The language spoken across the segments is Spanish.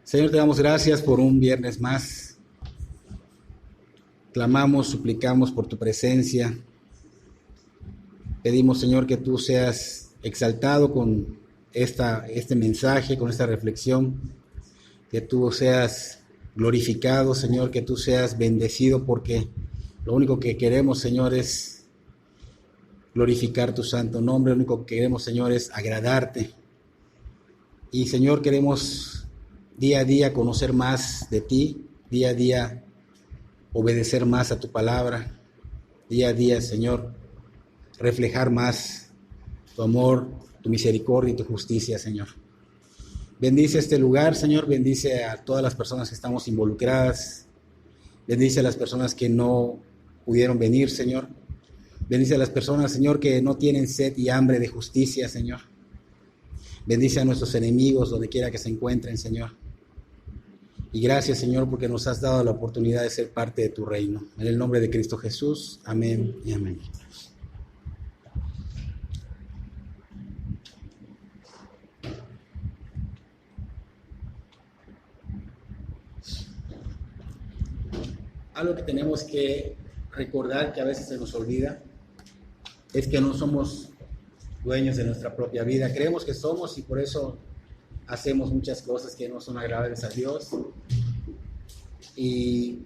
Señor, te damos gracias por un viernes más. Clamamos, suplicamos por tu presencia. Pedimos, Señor, que tú seas exaltado con este mensaje, con esta reflexión. Que tú seas glorificado, Señor, que tú seas bendecido, porque lo único que queremos, Señor, es glorificar tu santo nombre. Lo único que queremos, Señor, es agradarte. Y, Señor, queremos día a día conocer más de ti, día a día obedecer más a tu palabra, día a día, Señor, reflejar más tu amor, tu misericordia y tu justicia, Señor. Bendice este lugar, Señor, bendice a todas las personas que estamos involucradas, bendice a las personas que no pudieron venir, Señor, bendice a las personas, Señor, que no tienen sed y hambre de justicia, Señor. Bendice a nuestros enemigos donde quiera que se encuentren, Señor. Y gracias, Señor, porque nos has dado la oportunidad de ser parte de tu reino. En el nombre de Cristo Jesús, amén y amén. Algo que tenemos que recordar, que a veces se nos olvida, es que no somos dueños de nuestra propia vida. Creemos que somos y por eso hacemos muchas cosas que no son agradables a Dios y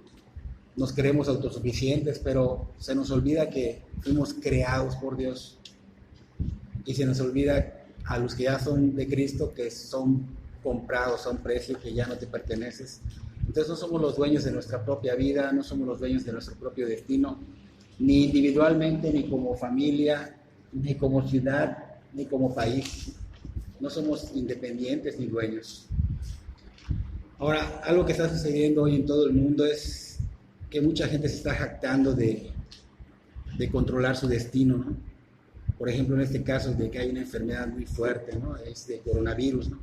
nos creemos autosuficientes, pero se nos olvida que fuimos creados por Dios y se nos olvida a los que ya son de Cristo que son comprados a un precio que ya no te perteneces. Entonces no somos los dueños de nuestra propia vida, no somos los dueños de nuestro propio destino, ni individualmente, ni como familia, ni como ciudad, ni como país. No somos independientes ni dueños. Ahora, algo que está sucediendo hoy en todo el mundo es que mucha gente se está jactando de controlar su destino, ¿no? Por ejemplo, en este caso de que hay una enfermedad muy fuerte, ¿no? Este coronavirus, ¿no?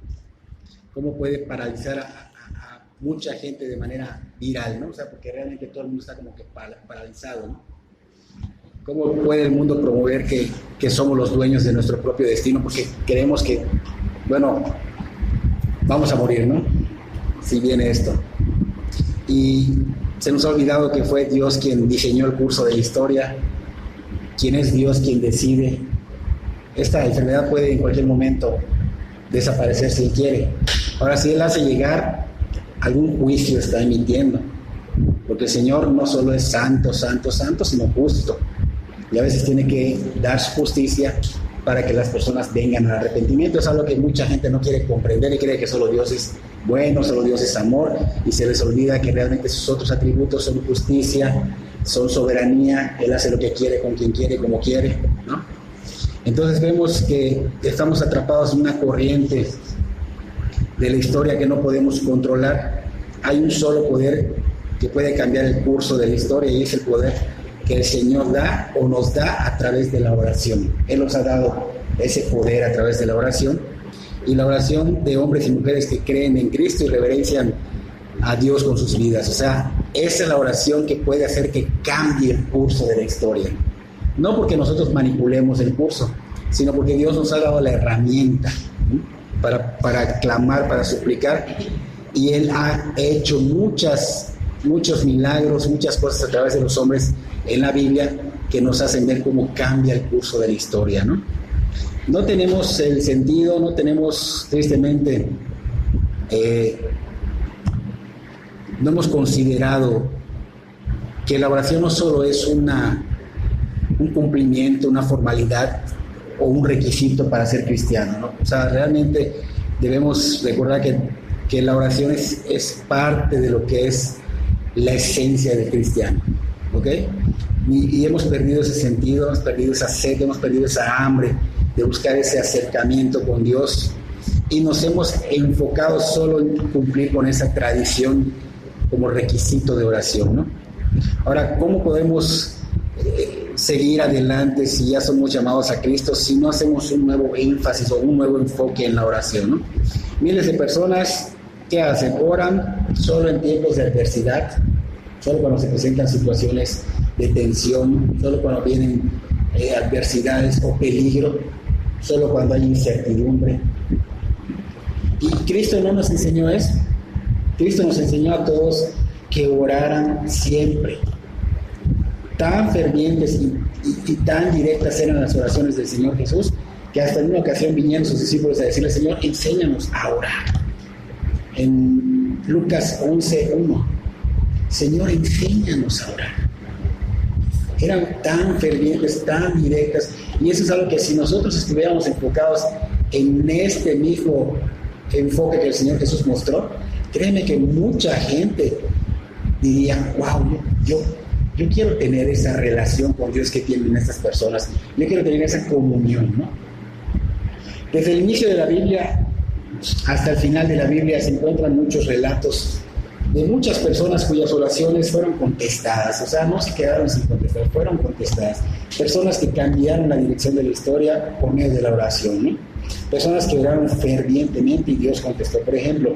¿Cómo puede paralizar a mucha gente de manera viral, ¿no? O sea, porque realmente todo el mundo está como que paralizado, ¿no? ¿Cómo puede el mundo promover que somos los dueños de nuestro propio destino? Porque creemos que, bueno, vamos a morir, ¿no? Si viene esto. Y se nos ha olvidado que fue Dios quien diseñó el curso de la historia, quien es Dios quien decide. Esta enfermedad puede en cualquier momento desaparecer si Él quiere. Ahora, si Él hace llegar, algún juicio está emitiendo. Porque el Señor no solo es santo, santo, santo, sino justo. Y a veces tiene que dar su justicia para que las personas vengan al arrepentimiento. Es algo que mucha gente no quiere comprender y cree que solo Dios es bueno, solo Dios es amor, y se les olvida que realmente sus otros atributos son justicia, son soberanía. Él hace lo que quiere, con quien quiere, como quiere, ¿no? Entonces vemos que estamos atrapados en una corriente de la historia que no podemos controlar. Hay un solo poder que puede cambiar el curso de la historia, y es el poder que el Señor da o nos da a través de la oración. Él nos ha dado ese poder a través de la oración, y la oración de hombres y mujeres que creen en Cristo y reverencian a Dios con sus vidas. O sea, esa es la oración que puede hacer que cambie el curso de la historia. No porque nosotros manipulemos el curso, sino porque Dios nos ha dado la herramienta, ¿sí?, para clamar, para suplicar, y Él ha hecho muchos milagros, muchas cosas a través de los hombres en la Biblia que nos hacen ver cómo cambia el curso de la historia, ¿no? No tenemos el sentido, no tenemos, tristemente, no hemos considerado que la oración no solo es un cumplimiento, una formalidad o un requisito para ser cristiano, ¿no? O sea, realmente debemos recordar que la oración es parte de lo que es la esencia del cristiano, ¿ok? Y hemos perdido ese sentido, hemos perdido esa sed, hemos perdido esa hambre de buscar ese acercamiento con Dios, y nos hemos enfocado solo en cumplir con esa tradición como requisito de oración, ¿no? Ahora, ¿cómo podemos seguir adelante si ya somos llamados a Cristo, si no hacemos un nuevo énfasis o un nuevo enfoque en la oración, ¿no? Miles de personas, ¿qué hacen? Oran solo en tiempos de adversidad, solo cuando se presentan situaciones de tensión, solo cuando vienen adversidades o peligro, solo cuando hay incertidumbre. Y Cristo no nos enseñó eso. Cristo nos enseñó a todos que oraran siempre. Tan fervientes y tan directas eran las oraciones del Señor Jesús, que hasta en una ocasión vinieron sus discípulos a decirle: Señor, enséñanos a orar. En Lucas 11:1, Señor, enséñanos a orar. Eran tan fervientes, tan directas, y eso es algo que si nosotros estuviéramos enfocados en este mismo enfoque que el Señor Jesús mostró, créeme que mucha gente diría: wow, yo quiero tener esa relación con Dios que tienen estas personas, yo quiero tener esa comunión, ¿no? Desde el inicio de la Biblia hasta el final de la Biblia se encuentran muchos relatos de muchas personas cuyas oraciones fueron contestadas, o sea, no se quedaron sin contestar, fueron contestadas. Personas que cambiaron la dirección de la historia por medio de la oración, ¿no? Personas que oraron fervientemente y Dios contestó. Por ejemplo,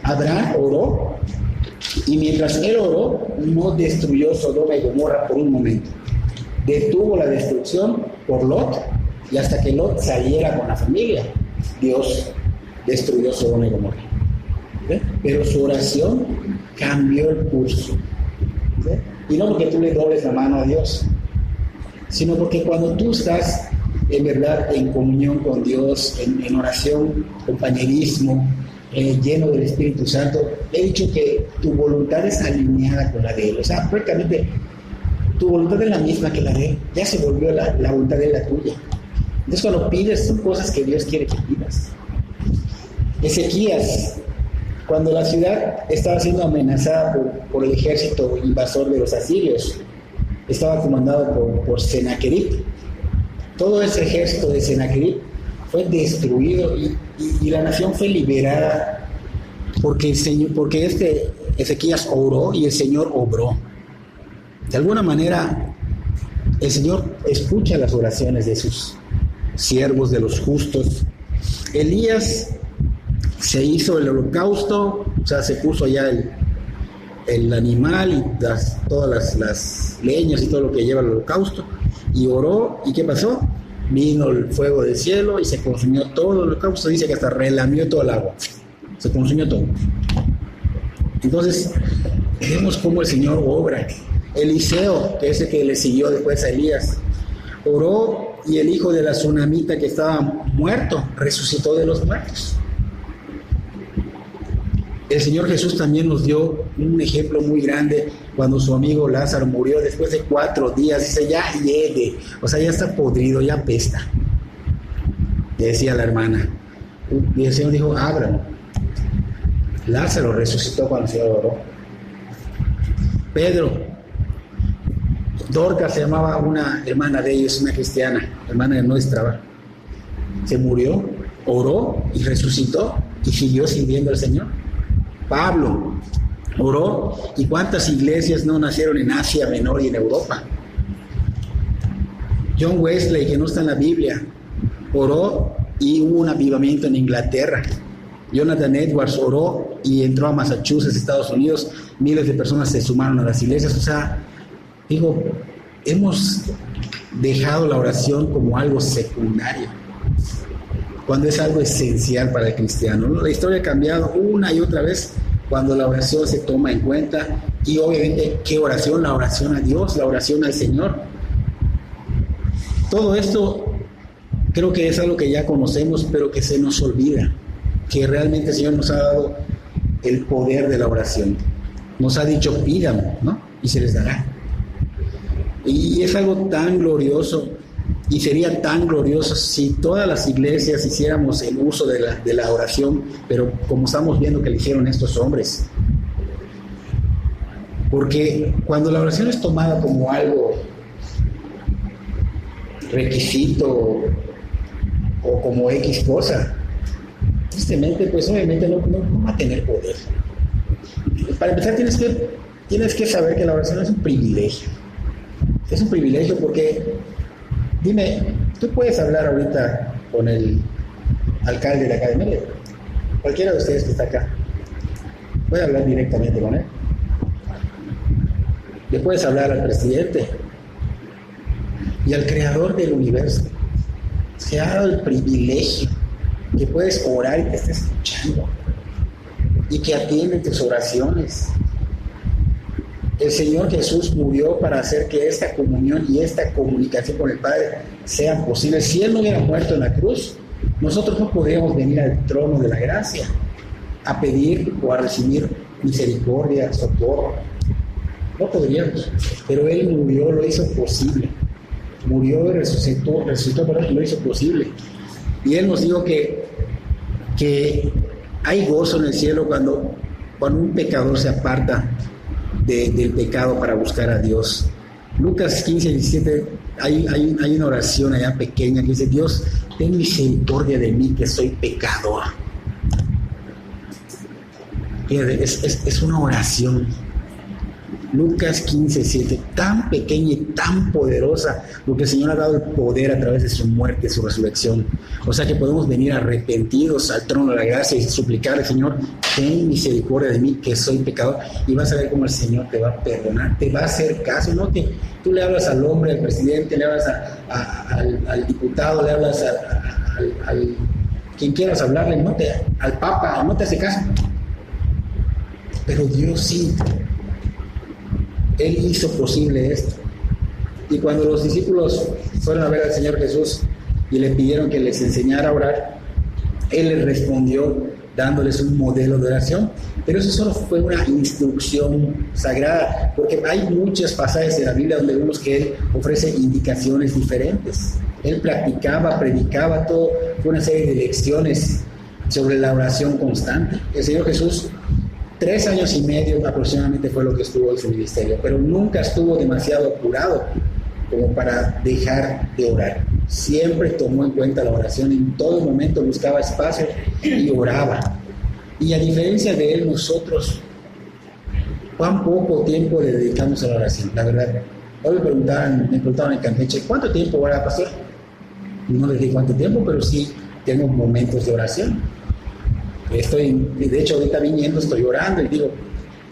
Abraham oró, y mientras él oró, no destruyó Sodoma y Gomorra por un momento. Detuvo la destrucción por Lot, y hasta que Lot saliera con la familia, Dios destruyó Sodoma y Gomorra. ¿Sí? Pero su oración cambió el curso. ¿Sí? Y no porque tú le dobles la mano a Dios, sino porque cuando tú estás en verdad en comunión con Dios, en oración, compañerismo, lleno del Espíritu Santo, he dicho que tu voluntad es alineada con la de Él. O sea, prácticamente tu voluntad es la misma que la de Él. Ya se volvió la voluntad de Él la tuya. Entonces cuando pides son cosas que Dios quiere que pidas. Ezequías, cuando la ciudad estaba siendo amenazada por el ejército invasor de los asirios, estaba comandado por Sennacherib. Todo ese ejército de Sennacherib fue destruido y la nación fue liberada porque Ezequías oró y el Señor obró. De alguna manera, el Señor escucha las oraciones de sus siervos, de los justos. Elías se hizo el holocausto, o sea, se puso ya el animal y todas las leñas y todo lo que lleva el holocausto, y oró. ¿Y qué pasó? Vino el fuego del cielo y se consumió todo el holocausto. Dice que hasta relamió todo el agua, se consumió todo. Entonces vemos cómo el Señor obra. Eliseo, que es el que le siguió después a Elías, oró, y el hijo de la tsunamita que estaba muerto resucitó de los muertos. El Señor Jesús también nos dio un ejemplo muy grande cuando su amigo Lázaro murió después de 4 días. Dice: ya hiede, o sea, ya está podrido, ya apesta. Le decía la hermana. Y el Señor dijo: ábralo. Lázaro resucitó cuando el Señor oró. Pedro, Dorcas se llamaba una hermana de ellos, una cristiana, hermana de nuestra. Se murió, oró y resucitó y siguió sirviendo al Señor. Pablo oró, y cuántas iglesias no nacieron en Asia Menor y en Europa. John Wesley, que no está en la Biblia, oró y hubo un avivamiento en Inglaterra. Jonathan Edwards oró y entró a Massachusetts, Estados Unidos. Miles de personas se sumaron a las iglesias. O sea, digo, hemos dejado la oración como algo secundario, cuando es algo esencial para el cristiano, ¿no? La historia ha cambiado una y otra vez cuando la oración se toma en cuenta. Y obviamente, ¿qué oración? La oración a Dios, la oración al Señor. Todo esto creo que es algo que ya conocemos, pero que se nos olvida, que realmente el Señor nos ha dado el poder de la oración. Nos ha dicho: pidan, ¿no? Y se les dará. Y es algo tan glorioso. Y sería tan glorioso si todas las iglesias hiciéramos el uso de la oración, pero como estamos viendo que lo hicieron estos hombres. Porque cuando la oración es tomada como algo requisito o como X cosa, tristemente, pues obviamente no va a tener poder. Para empezar, tienes que saber que la oración es un privilegio. Es un privilegio porque... Dime, tú puedes hablar ahorita con el alcalde de la academia, cualquiera de ustedes que está acá, puede hablar directamente con él. Le puedes hablar al presidente y al creador del universo. Se ha dado el privilegio que puedes orar y te esté escuchando. y que atiende tus oraciones. El Señor Jesús murió para hacer que esta comunión y esta comunicación con el Padre sean posibles. Si Él no hubiera muerto en la cruz, nosotros no podríamos venir al trono de la gracia a pedir o a recibir misericordia, socorro. No podríamos, pero Él murió, lo hizo posible. Murió y resucitó, pero lo hizo posible. Y Él nos dijo que hay gozo en el cielo cuando un pecador se aparta del pecado para buscar a Dios. Lucas 15, 17, hay una oración allá pequeña que dice: Dios, ten misericordia de mí, que soy pecador. Es una oración. Lucas 15, 7, tan pequeña y tan poderosa, porque el Señor ha dado el poder a través de su muerte, su resurrección. O sea que podemos venir arrepentidos al trono de la gracia y suplicarle: Señor, ten misericordia de mí, que soy pecador. Y vas a ver cómo el Señor te va a perdonar, te va a hacer caso. No que tú le hablas al hombre, al presidente, le hablas al diputado, le hablas al quien quieras hablarle, al Papa, no te hace caso. Pero Dios sí. Él hizo posible esto. Y cuando los discípulos fueron a ver al Señor Jesús y le pidieron que les enseñara a orar, Él les respondió dándoles un modelo de oración. Pero eso solo fue una instrucción sagrada, porque hay muchos pasajes de la Biblia donde vemos que Él ofrece indicaciones diferentes. Él practicaba, predicaba, todo, fue una serie de lecciones sobre la oración constante. El Señor Jesús 3 años y medio aproximadamente fue lo que estuvo en su ministerio, pero nunca estuvo demasiado apurado como para dejar de orar. Siempre tomó en cuenta la oración, en todo momento buscaba espacio y oraba. Y a diferencia de él, nosotros, ¿cuán poco tiempo le dedicamos a la oración? La verdad, hoy me preguntaban en Campeche: ¿cuánto tiempo ora, pastor? No les dije cuánto tiempo, pero sí tengo momentos de oración. De hecho, ahorita viniendo estoy orando y digo,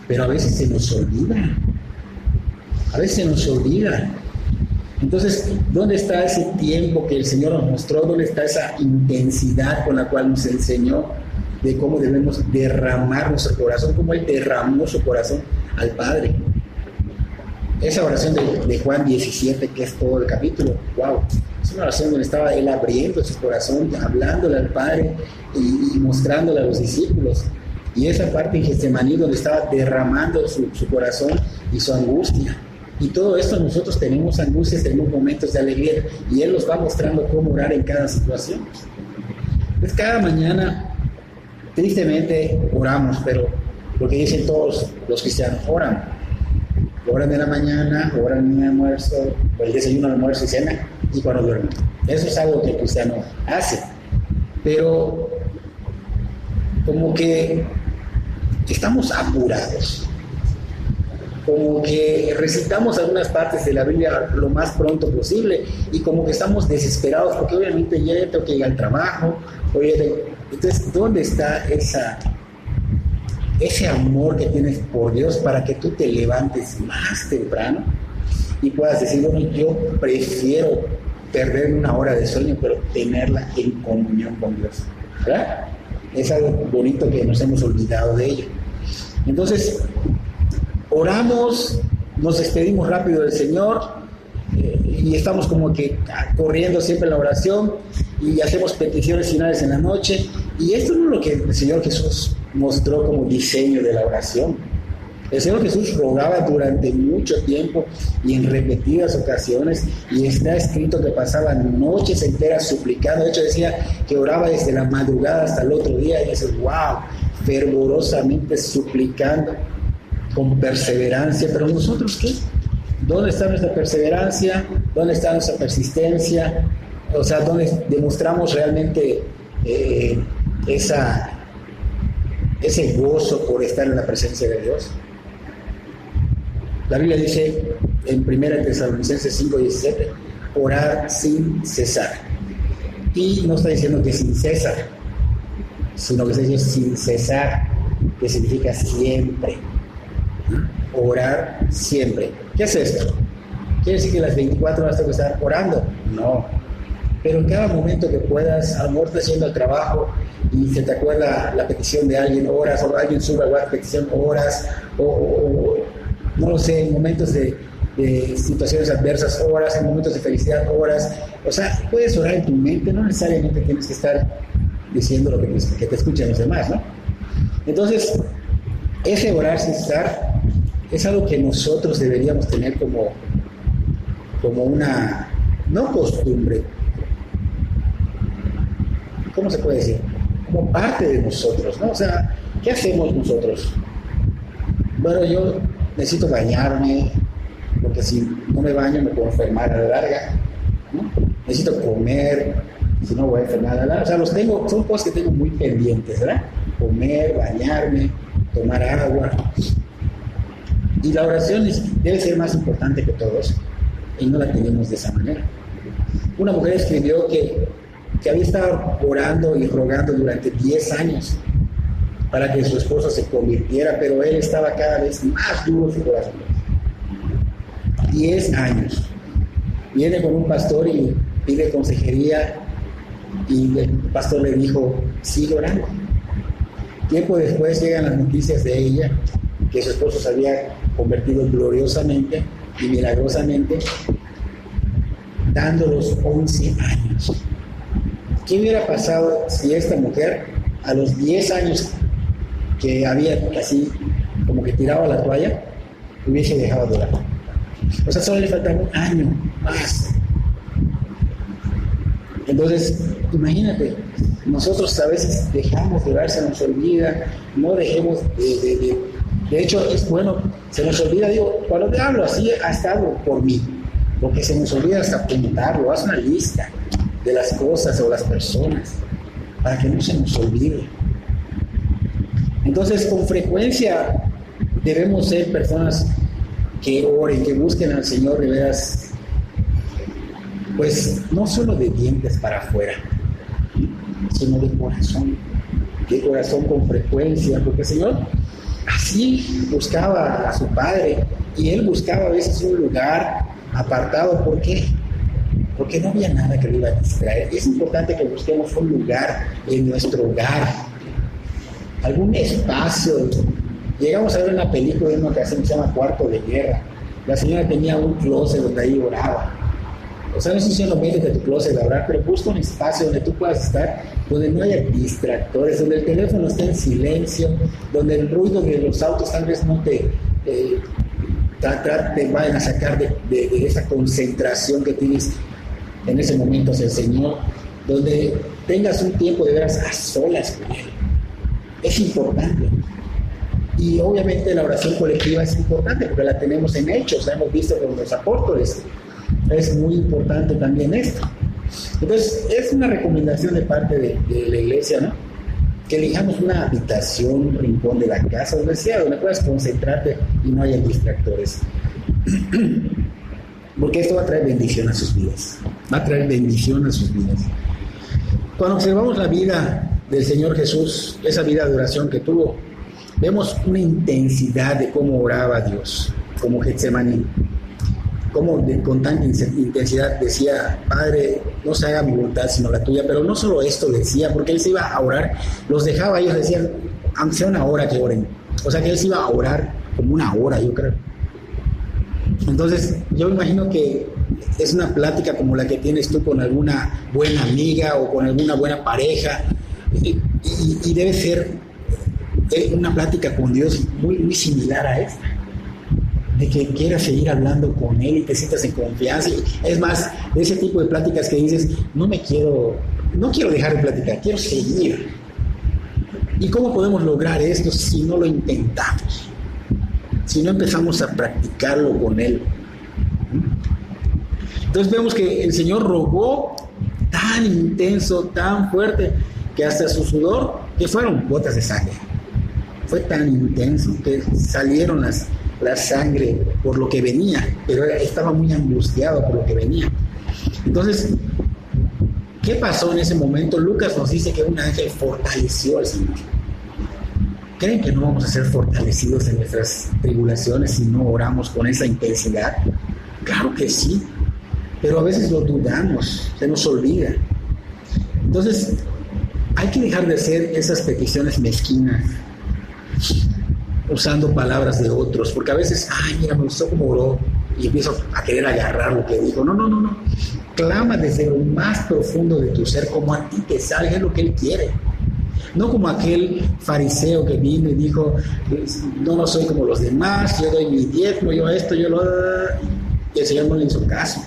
pero a veces se nos olvida. Entonces, ¿dónde está ese tiempo que el Señor nos mostró? ¿Dónde está esa intensidad con la cual nos enseñó de cómo debemos derramar nuestro corazón? Cómo Él derramó su corazón al Padre. Esa oración de Juan 17, que es todo el capítulo, wow, es una oración donde estaba Él abriendo su corazón, hablándole al Padre y mostrándole a los discípulos. Y esa parte en Getsemaní donde estaba derramando su corazón y su angustia. Y todo esto nosotros tenemos angustias, tenemos momentos de alegría, y Él nos va mostrando cómo orar en cada situación. Pues cada mañana, tristemente, oramos, pero lo que dicen todos los cristianos: oran en la mañana, oran en el almuerzo, o el desayuno, almuerzo y cena, y cuando duermen. Eso es algo que el cristiano hace. Pero como que estamos apurados, como que recitamos algunas partes de la Biblia lo más pronto posible, y como que estamos desesperados porque obviamente ya tengo que ir al trabajo. Entonces, ¿dónde está ese amor que tienes por Dios para que tú te levantes más temprano y puedas decir: bueno, yo prefiero perder una hora de sueño, pero tenerla en comunión con Dios? ¿Verdad? Es algo bonito que nos hemos olvidado de ello. Entonces, oramos, nos despedimos rápido del Señor, y estamos como que corriendo siempre en la oración, y hacemos peticiones finales en la noche. Y esto no es lo que el Señor Jesús mostró como diseño de la oración. El Señor Jesús rogaba durante mucho tiempo y en repetidas ocasiones, y está escrito que pasaba noches enteras suplicando. De hecho, decía que oraba desde la madrugada hasta el otro día, y dices: wow, fervorosamente suplicando, con perseverancia. Pero nosotros, ¿qué? ¿Dónde está nuestra perseverancia? ¿Dónde está nuestra persistencia? O sea, ¿dónde demostramos realmente ese gozo por estar en la presencia de Dios? La Biblia dice en 1 Tesalonicenses 5:17, orar sin cesar. Y no está diciendo que sin cesar, sino que se dice sin cesar, que significa siempre. Orar siempre. ¿Qué es esto? ¿Quiere decir que las 24 horas tengo que estar orando? No. pero en cada momento que puedas, a lo mejor estás yendo al trabajo y se te acuerda la petición de alguien, oras, o alguien sube a la petición, oras, o no lo sé, en momentos de situaciones adversas, oras, en momentos de felicidad, oras. O sea, puedes orar en tu mente, no necesariamente tienes que estar diciendo lo que te escuchen los demás, ¿no? Entonces, ese orar sin cesar es algo que nosotros deberíamos tener como una, no costumbre, ¿cómo se puede decir? Como parte de nosotros, ¿no? O sea, ¿qué hacemos nosotros? Bueno, yo necesito bañarme, porque si no me baño me puedo enfermar a la larga, ¿no? Necesito comer, si no voy a enfermar a la larga. O sea, son cosas que tengo muy pendientes, ¿verdad? Comer, bañarme, tomar agua. Y la oración debe ser más importante que todo eso, y no la tenemos de esa manera. Una mujer escribió que había estado orando y rogando durante 10 años para que su esposo se convirtiera, pero él estaba cada vez más duro su corazón. 10 años. Viene con un pastor y pide consejería, y el pastor le dijo, sigue orando. Tiempo después llegan las noticias de ella, que su esposo se había convertido gloriosamente y milagrosamente, dando los 11 años. ¿Qué hubiera pasado si esta mujer, a los 10 años que había así como que tiraba la toalla, hubiese dejado de orar? O sea, solo le faltaba un año más. Entonces, imagínate, nosotros a veces dejamos de orar, se nos olvida, no dejemos de hecho, es bueno, se nos olvida, digo, cuando te hablo así, ha estado por mí, porque se nos olvida hasta apuntarlo, haz una lista de las cosas o las personas, para que no se nos olvide. Entonces, con frecuencia debemos ser personas que oren, que busquen al Señor de veras, pues no solo de dientes para afuera, sino de corazón con frecuencia, porque el Señor así buscaba a su Padre, y Él buscaba a veces un lugar apartado. ¿Por qué? Porque no había nada que lo iba a distraer. Es importante que busquemos un lugar en nuestro hogar, algún espacio. Llegamos a ver una película en una ocasión que se llama Cuarto de Guerra. La señora tenía un closet donde ahí oraba. O sea, no estoy diciendo métete a tu closet a orar, pero busca un espacio donde tú puedas estar, donde no haya distractores, donde el teléfono esté en silencio, donde el ruido de los autos tal vez no te vayan a sacar de esa concentración que tienes en ese momento hacia el Señor, donde tengas un tiempo de veras a solas con Él. Es importante. Y obviamente la oración colectiva es importante porque la tenemos en Hechos, la hemos visto con los apóstoles. Es muy importante también esto. Entonces, es una recomendación de parte de la iglesia, ¿no? Que elijamos una habitación, un rincón de la casa, donde sea, donde puedas concentrarte y no haya distractores. Porque esto va a traer bendición a sus vidas. Va a traer bendición a sus vidas. Cuando observamos la vida del Señor Jesús, esa vida de oración que tuvo, vemos una intensidad de cómo oraba a Dios, como Getsemaní. Como con tanta intensidad decía, Padre, no se haga mi voluntad sino la tuya. Pero no solo esto decía, porque Él se iba a orar, los dejaba, ellos decían, aunque sea una hora que oren. O sea que Él se iba a orar como una hora, yo creo. Entonces, yo me imagino que es una plática como la que tienes tú con alguna buena amiga o con alguna buena pareja, y debe ser una plática con Dios muy, muy similar a esta, de que quieras seguir hablando con Él y te sientas en confianza. Es más, de ese tipo de pláticas que dices, no quiero dejar de platicar, quiero seguir. ¿Y cómo podemos lograr esto si no lo intentamos? Si no empezamos a practicarlo con Él. Entonces vemos que el Señor rogó tan intenso, tan fuerte, que hasta su sudor, que fueron gotas de sangre. Fue tan intenso que salieron la sangre por lo que venía, pero estaba muy angustiado por lo que venía. Entonces, ¿qué pasó en ese momento? Lucas nos dice que un ángel fortaleció al Señor. ¿Creen que no vamos a ser fortalecidos en nuestras tribulaciones si no oramos con esa intensidad? Claro que sí. pero a veces lo dudamos, se nos olvida. Entonces, hay que dejar de hacer esas peticiones mezquinas, usando palabras de otros, porque a veces, ay, mira, me gustó cómo oró, y empiezo a querer agarrar lo que dijo. No. Clama desde lo más profundo de tu ser, como a ti te salga lo que Él quiere. No como aquel fariseo que vino y dijo, no soy como los demás, yo doy mi diezmo, yo esto, yo lo... Y el Señor no le hizo caso.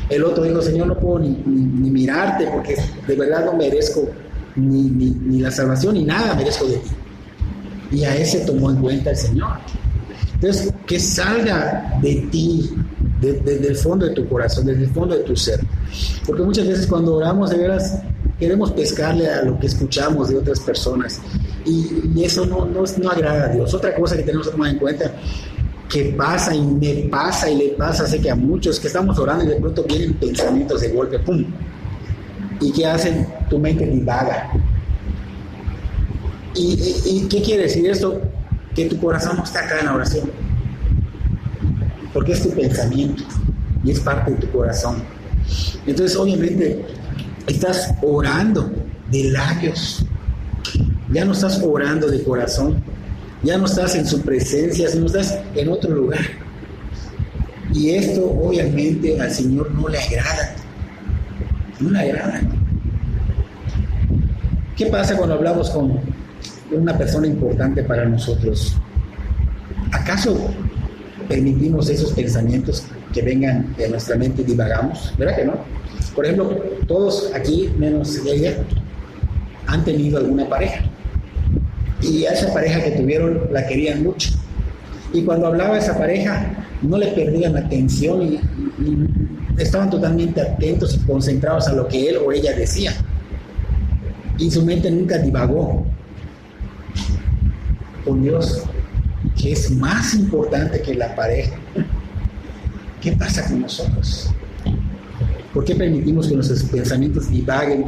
El otro dijo, Señor, no puedo ni mirarte, porque de verdad no merezco ni la salvación, ni nada merezco de ti. Y a ese tomó en cuenta el Señor. Entonces, que salga de ti, desde el fondo de tu corazón, desde el fondo de tu ser. Porque muchas veces cuando oramos, de veras, queremos pescarle a lo que escuchamos de otras personas. Y eso no agrada a Dios. Otra cosa que tenemos que tomar en cuenta, que pasa y me pasa y le pasa, sé que a muchos que estamos orando y de pronto vienen pensamientos de golpe, ¡pum! ¿Y qué hacen? Tu mente divaga. ¿Y qué quiere decir esto? Que tu corazón no está acá en la oración, porque es tu pensamiento y es parte de tu corazón. Entonces, obviamente, estás orando de labios, ya no estás orando de corazón, ya no estás en su presencia, sino estás en otro lugar. Y esto, obviamente, al Señor no le agrada. No le agrada. ¿Qué pasa cuando hablamos con una persona importante para nosotros? ¿Acaso permitimos esos pensamientos que vengan de nuestra mente y divagamos? ¿Verdad que no? Por ejemplo, todos aquí, menos ella, han tenido alguna pareja. Y a esa pareja que tuvieron la querían mucho. Y cuando hablaba esa pareja, no le perdían atención y estaban totalmente atentos y concentrados a lo que él o ella decía. Y su mente nunca divagó con Dios, que es más importante que la pareja. ¿Qué pasa con nosotros? ¿Por qué permitimos que nuestros pensamientos divaguen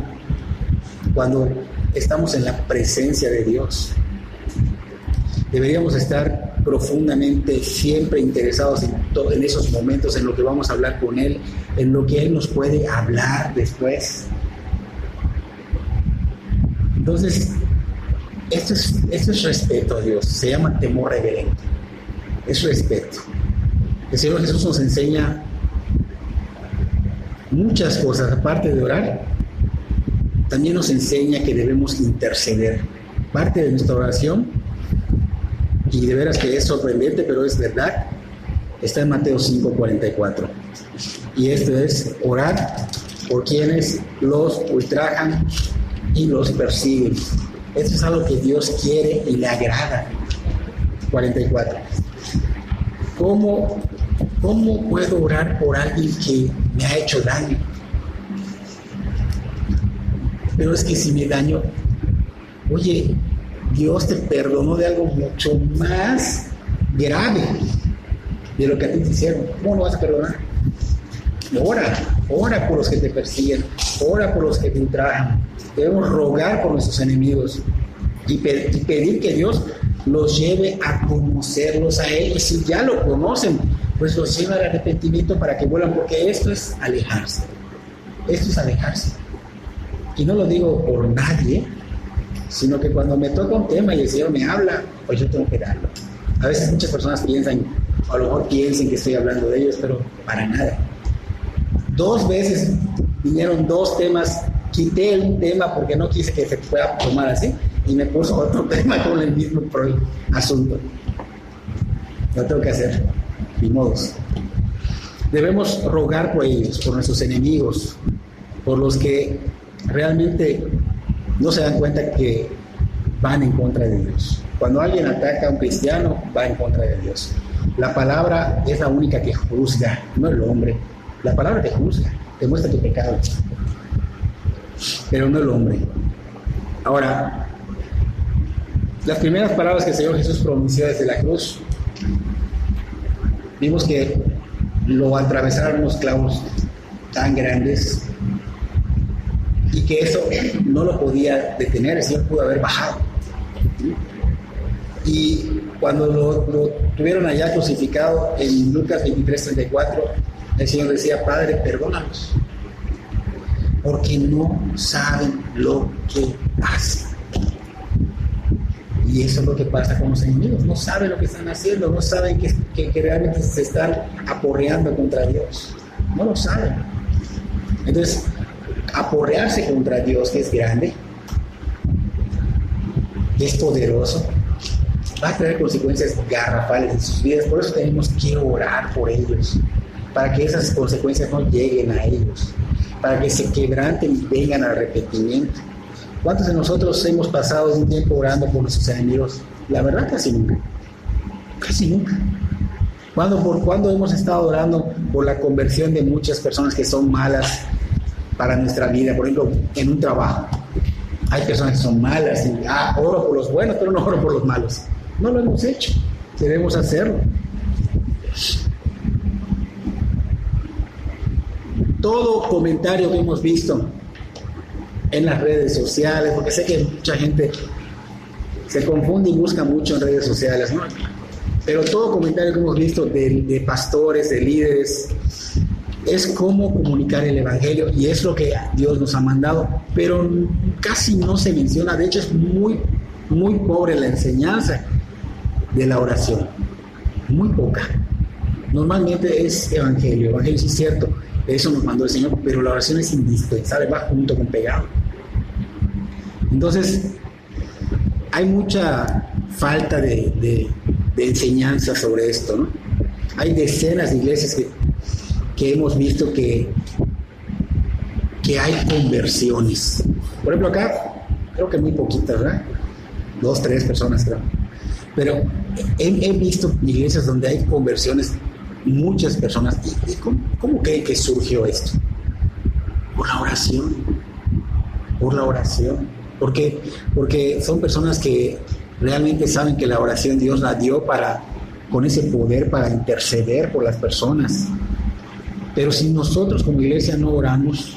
cuando estamos en la presencia de Dios? Deberíamos estar profundamente siempre interesados en esos momentos, en lo que vamos a hablar con Él, en lo que Él nos puede hablar después. Entonces, esto es respeto a Dios, se llama temor reverente, es respeto. El Señor Jesús nos enseña muchas cosas, aparte de orar, también nos enseña que debemos interceder. Parte de nuestra oración, y de veras que es sorprendente, pero es verdad, está en Mateo 5:44. Y esto es orar por quienes los ultrajan y los persiguen. Esto es algo que Dios quiere y le agrada. 44. ¿Cómo puedo orar por alguien que me ha hecho daño? Pero es que si me daño, oye, Dios te perdonó de algo mucho más grave de lo que a ti te hicieron. ¿Cómo lo vas a perdonar? Ora por los que te persiguen, ora por los que te ultrajan. Debemos rogar por nuestros enemigos y pedir que Dios los lleve a conocerlos a Él. Y si ya lo conocen, pues los lleva al arrepentimiento para que vuelvan, porque esto es alejarse. Esto es alejarse. Y no lo digo por nadie, sino que cuando me toca un tema y el Señor me habla, pues yo tengo que darlo. A veces muchas personas piensan, o a lo mejor piensen que estoy hablando de ellos, pero para nada. 2 veces vinieron 2 temas, quité un tema porque no quise que se pueda tomar así, y me puso otro tema con el mismo asunto. Lo tengo que hacer, ni modos. Debemos rogar por ellos, por nuestros enemigos, por los que realmente no se dan cuenta que van en contra de Dios. Cuando alguien ataca a un cristiano, va en contra de Dios. La palabra es la única que juzga, no el hombre. La palabra te juzga, te muestra tu pecado, pero no el hombre. Ahora, las primeras palabras que el Señor Jesús pronunció desde la cruz, vimos que lo atravesaron unos clavos tan grandes y que eso no lo podía detener. El Señor pudo haber bajado. Y cuando lo tuvieron allá crucificado en Lucas 23:34, El Señor decía, Padre, perdónalos, porque no saben lo que hacen. Y eso es lo que pasa con los enemigos, no saben lo que están haciendo, no saben que realmente se están aporreando contra Dios, no lo saben. Entonces, aporrearse contra Dios, que es grande, que es poderoso, va a traer consecuencias garrafales en sus vidas. Por eso tenemos que orar por ellos, para que esas consecuencias no lleguen a ellos, para que se quebranten y vengan al arrepentimiento. ¿Cuántos de nosotros hemos pasado un tiempo orando por nuestros enemigos? La verdad, casi nunca. Casi nunca. ¿Cuándo hemos estado orando por la conversión de muchas personas que son malas para nuestra vida? Por ejemplo, en un trabajo. Hay personas que son malas y oro por los buenos, pero no oro por los malos. No lo hemos hecho. Debemos hacerlo. Todo comentario que hemos visto en las redes sociales, porque sé que mucha gente se confunde y busca mucho en redes sociales, ¿no? Pero todo comentario que hemos visto de pastores, de líderes, es cómo comunicar el Evangelio, y es lo que Dios nos ha mandado, pero casi no se menciona. De hecho, es muy, muy pobre la enseñanza de la oración, muy poca. Normalmente es Evangelio sí es cierto, eso nos mandó el Señor, pero la oración es indispensable, va junto con pegado. Entonces, hay mucha falta de enseñanza sobre esto, ¿no? Hay decenas de iglesias que hemos visto que hay conversiones. Por ejemplo, acá, creo que muy poquitas, ¿verdad? 2, 3 personas, creo. Pero he visto iglesias donde hay conversiones, muchas personas. ¿Y cómo creen que surgió esto? Por la oración. Por la oración. Porque son personas que realmente saben que la oración Dios la dio con ese poder para interceder por las personas. Pero si nosotros como iglesia no oramos,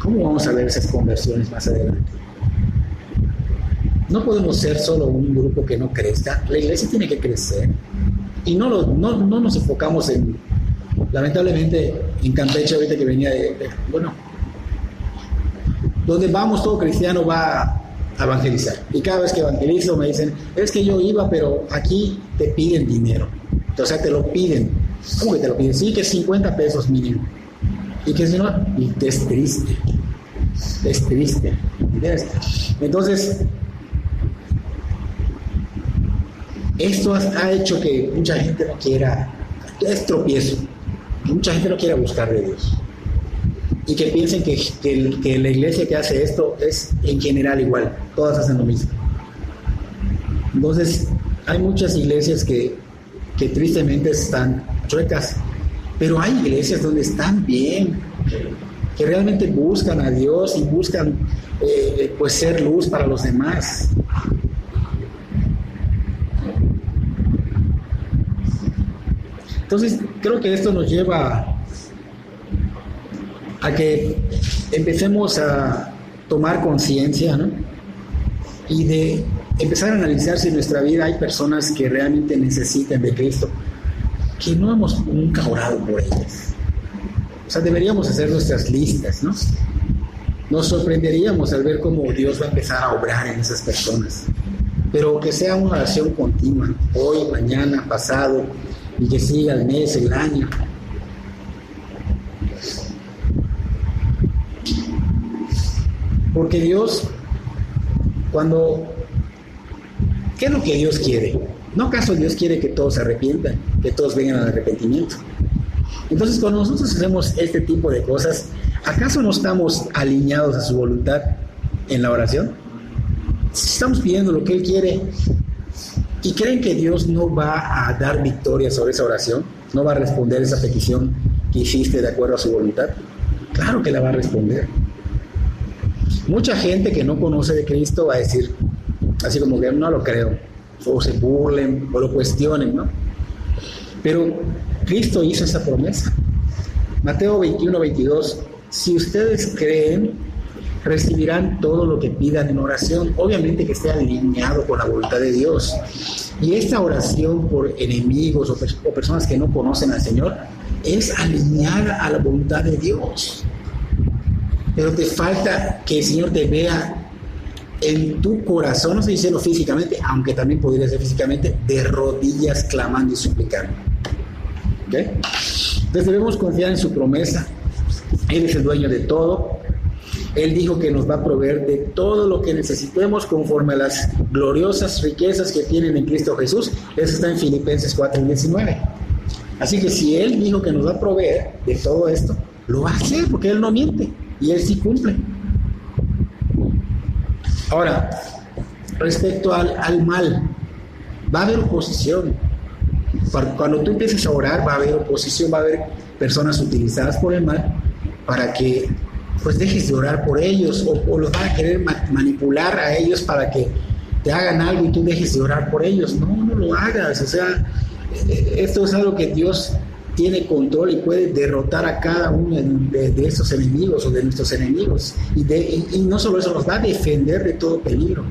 ¿cómo vamos a ver esas conversiones más adelante? No podemos ser solo un grupo que no crezca. La iglesia tiene que crecer. Y no nos enfocamos lamentablemente, en Campeche, ahorita que venía donde vamos, todo cristiano va a evangelizar. Y cada vez que evangelizo me dicen, es que yo iba, pero aquí te piden dinero. O sea, te lo piden. ¿Cómo que te lo piden? Sí, que 50 pesos mínimo. Y que si no, y es triste. Es triste. Entonces, esto ha hecho que mucha gente no quiera, es tropiezo, que mucha gente no quiera buscar de Dios. Y que piensen que la iglesia que hace esto es en general igual, todas hacen lo mismo. Entonces, hay muchas iglesias que tristemente están chuecas, pero hay iglesias donde están bien, que realmente buscan a Dios y buscan pues ser luz para los demás. Entonces, creo que esto nos lleva a que empecemos a tomar conciencia, ¿no? Y de empezar a analizar si en nuestra vida hay personas que realmente necesitan de Cristo, que no hemos nunca orado por ellas. O sea, deberíamos hacer nuestras listas, ¿no? Nos sorprenderíamos al ver cómo Dios va a empezar a obrar en esas personas. Pero que sea una oración continua, hoy, mañana, pasado, y que siga el mes, el año. Porque Dios, ¿qué es lo que Dios quiere? ¿No acaso Dios quiere que todos se arrepientan, que todos vengan al arrepentimiento? Entonces, cuando nosotros hacemos este tipo de cosas, ¿acaso no estamos alineados a su voluntad en la oración? Estamos pidiendo lo que Él quiere. ¿Y creen que Dios no va a dar victoria sobre esa oración? ¿No va a responder esa petición que hiciste de acuerdo a su voluntad? Claro que la va a responder. Mucha gente que no conoce de Cristo va a decir, así como que no lo creo, o se burlen, o lo cuestionen, ¿no? Pero Cristo hizo esa promesa. Mateo 21, 22, si ustedes creen recibirán todo lo que pidan en oración, obviamente que esté alineado con la voluntad de Dios. Y esta oración por enemigos o personas que no conocen al Señor es alineada a la voluntad de Dios. Pero te falta que el Señor te vea en tu corazón, no estoy diciendo físicamente, aunque también podría ser físicamente, de rodillas clamando y suplicando. ¿Okay? Entonces debemos confiar en su promesa. Él es el dueño de todo. Él dijo que nos va a proveer de todo lo que necesitemos conforme a las gloriosas riquezas que tienen en Cristo Jesús. Eso está en Filipenses 4:19. Así que si Él dijo que nos va a proveer de todo esto, lo va a hacer porque Él no miente y Él sí cumple. Ahora, respecto al mal, va a haber oposición. Cuando tú empieces a orar, va a haber oposición, va a haber personas utilizadas por el mal para que pues dejes de orar por ellos o los van a querer manipular a ellos para que te hagan algo y tú dejes de orar por ellos. No lo hagas. O sea, esto es algo que Dios tiene control y puede derrotar a cada uno de estos enemigos o de nuestros enemigos. Y no solo eso, los va a defender de todo peligro.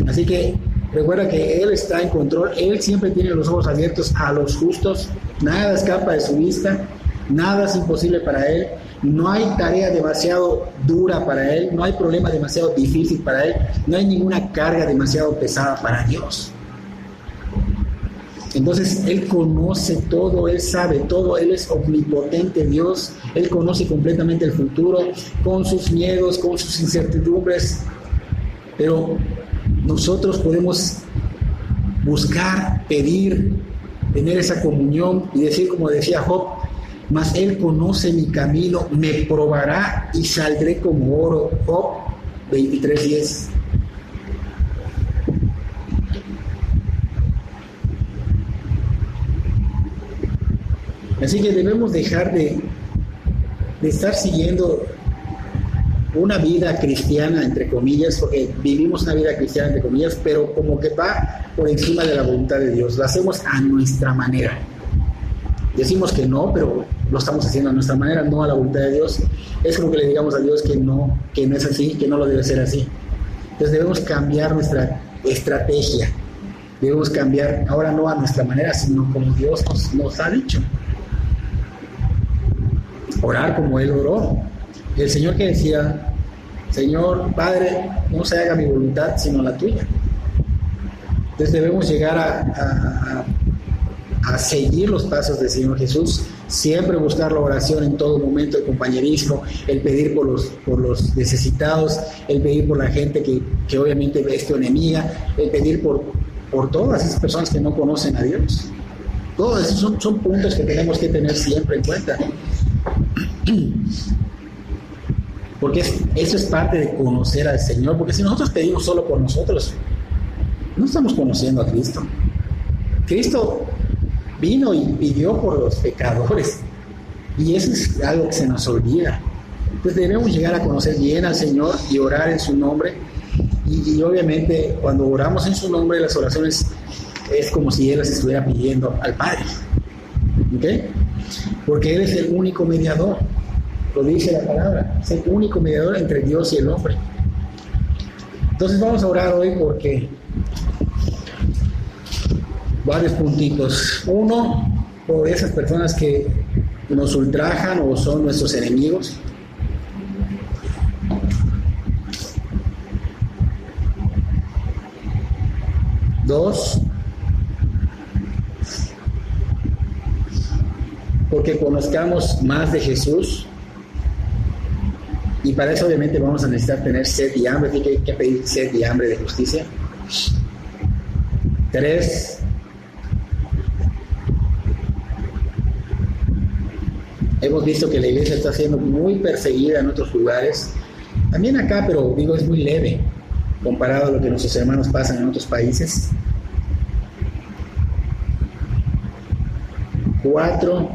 Así que recuerda que Él está en control. Él siempre tiene los ojos abiertos a los justos. Nada escapa de su vista. Nada es imposible para Él. No hay tarea demasiado dura para Él. No hay problema demasiado difícil para Él. No hay ninguna carga demasiado pesada para Dios. Entonces Él conoce todo, Él sabe todo, Él es omnipotente Dios. Él conoce completamente el futuro, con sus miedos, con sus incertidumbres. Pero nosotros podemos buscar, pedir, tener esa comunión y decir como decía Job: mas Él conoce mi camino, me probará y saldré como oro. Job 23:10. Así que debemos dejar de estar siguiendo una vida cristiana, entre comillas, porque vivimos una vida cristiana, entre comillas, pero como que va por encima de la voluntad de Dios. Lo hacemos a nuestra manera. Decimos que no, pero lo estamos haciendo a nuestra manera, no a la voluntad de Dios. Es como que le digamos a Dios que no es así, que no lo debe ser así. Entonces debemos cambiar nuestra estrategia. Debemos cambiar ahora no a nuestra manera, sino como Dios nos ha dicho. Orar como Él oró. El Señor que decía: Señor Padre, no se haga mi voluntad sino la tuya. Entonces debemos llegar a seguir los pasos del Señor Jesús, siempre buscar la oración en todo momento, el compañerismo, el pedir por los necesitados, el pedir por la gente que obviamente es tu enemiga, el pedir por todas esas personas que no conocen a Dios. Todos esos son puntos que tenemos que tener siempre en cuenta. Porque eso es parte de conocer al Señor, porque si nosotros pedimos solo por nosotros, no estamos conociendo a Cristo. Cristo vino y pidió por los pecadores, y eso es algo que se nos olvida. Entonces debemos llegar a conocer bien al Señor y orar en su nombre, y obviamente cuando oramos en su nombre, las oraciones es como si Él las estuviera pidiendo al Padre, ¿okay? Porque Él es el único mediador. Lo dice la palabra, es el único mediador entre Dios y el hombre. Entonces vamos a orar hoy porque varios puntitos. Uno, por esas personas que nos ultrajan o son nuestros enemigos. Dos, porque conozcamos más de Jesús. Y para eso obviamente vamos a necesitar tener sed y hambre, así que hay que pedir sed y hambre de justicia. 3, hemos visto que la iglesia está siendo muy perseguida en otros lugares, también acá, pero digo, es muy leve comparado a lo que nuestros hermanos pasan en otros países. 4,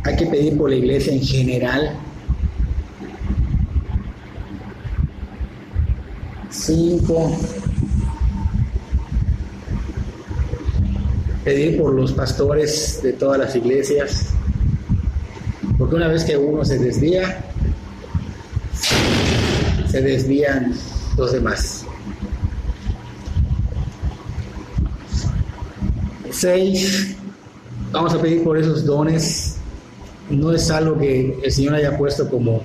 hay que pedir por la iglesia en general. 5, pedir por los pastores de todas las iglesias. Porque una vez que uno se desvía, se desvían los demás. 6. Vamos a pedir por esos dones. No es algo que el Señor haya puesto como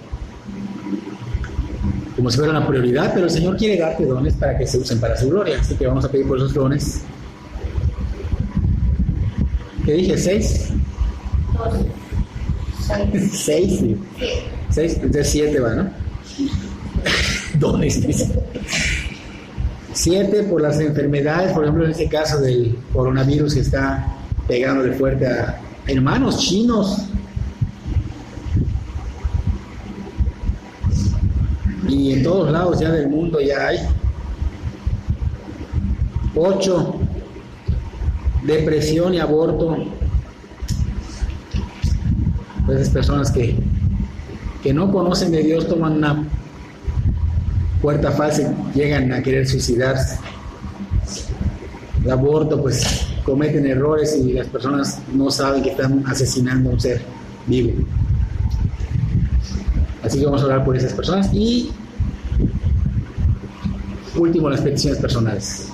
si fuera una prioridad, pero el Señor quiere darte dones para que se usen para su gloria. Así que vamos a pedir por esos dones. ¿Qué dije? 6. 6, sí. 6, entonces 7 va, ¿no? Dones, dice. 7 por las enfermedades, por ejemplo, en este caso del coronavirus que está pegándole fuerte a hermanos chinos. Y en todos lados ya del mundo ya hay. 8. Depresión y aborto. Esas personas que no conocen de Dios toman una puerta falsa y llegan a querer suicidarse. El aborto, pues cometen errores y las personas no saben que están asesinando a un ser vivo. Así que vamos a orar por esas personas. Y último, las peticiones personales.